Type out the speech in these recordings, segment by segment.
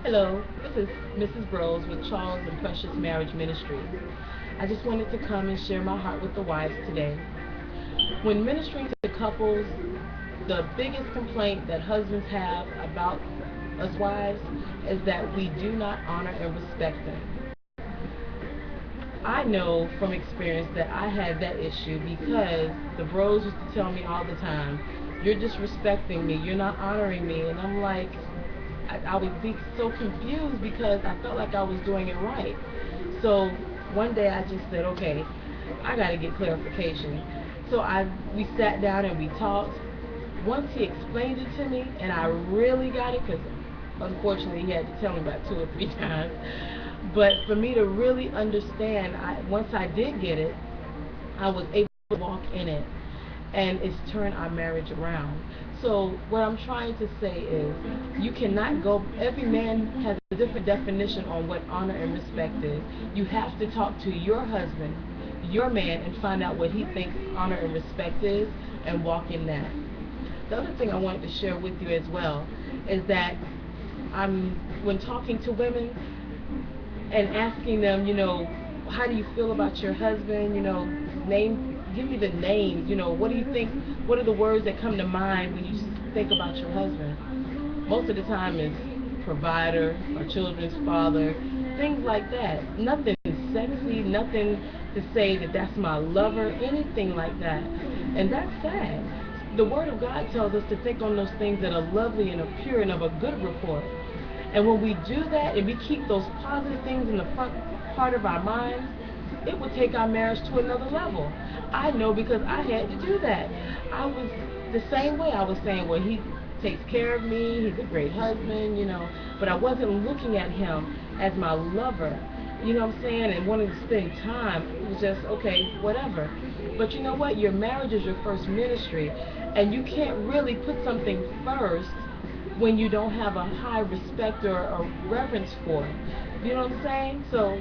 Hello, this is Mrs. with Charles and Precious Marriage Ministries. I just wanted to come and share my heart with the wives today. When ministering to couples, the biggest complaint that husbands have about us wives is that we do not honor and respect them. I know from experience that I had that issue because the bros used to tell me all the time, "You're disrespecting me, you're not honoring me," and I'm like, I would be so confused because I felt like I was doing it right. So one day I just said, okay, I got to get clarification. So we sat down and we talked. Once he explained it to me, and I really got it, because unfortunately he had to tell me about 2 or 3 times. But for me to really understand, once I did get it, I was able to walk in it, and it's turned our marriage around. So what I'm trying to say is, you cannot go. Every man has a different definition on what honor and respect is. You have to talk to your husband, your man, and find out what he thinks honor and respect is, and walk in that. The other thing I wanted to share with you as well is that when talking to women and asking them, how do you feel about your husband? Give me the names. What do you think? What are the words that come to mind when you think about your husband? Most of the time is provider or children's father, things like that. Nothing sexy, nothing to say that that's my lover, anything like that. And that's sad. The Word of God tells us to think on those things that are lovely and are pure and of a good report. And when we do that and we keep those positive things in the front part of our minds, it will take our marriage to another level. I know because I had to do that. I was the same way. I was saying, well, he takes care of me, he's a great husband, but I wasn't looking at him as my lover, you know what I'm saying, and wanting to spend time. It was just, okay, whatever. But you know what? Your marriage is your first ministry, and you can't really put something first when you don't have a high respect or reverence for it. You know what I'm saying? So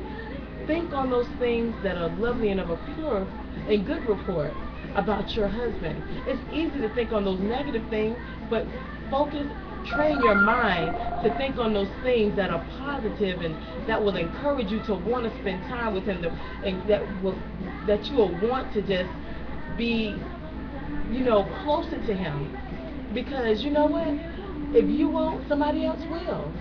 think on those things that are lovely and of a pure and good report about your husband. It's easy to think on those negative things, but focus, train your mind to think on those things that are positive and that will encourage you to want to spend time with him, and that you will want to just be, closer to him. Because you know what? If you won't, somebody else will.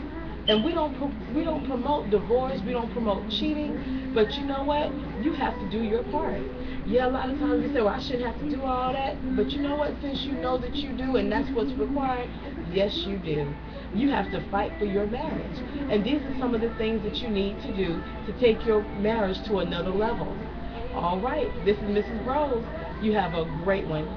And we don't promote divorce, we don't promote cheating, but you know what? You have to do your part. Yeah, a lot of times we say, well, I shouldn't have to do all that, but you know what? Since you know that you do and that's what's required, yes, you do. You have to fight for your marriage. And these are some of the things that you need to do to take your marriage to another level. All right, this is Mrs. Brose. You have a great one.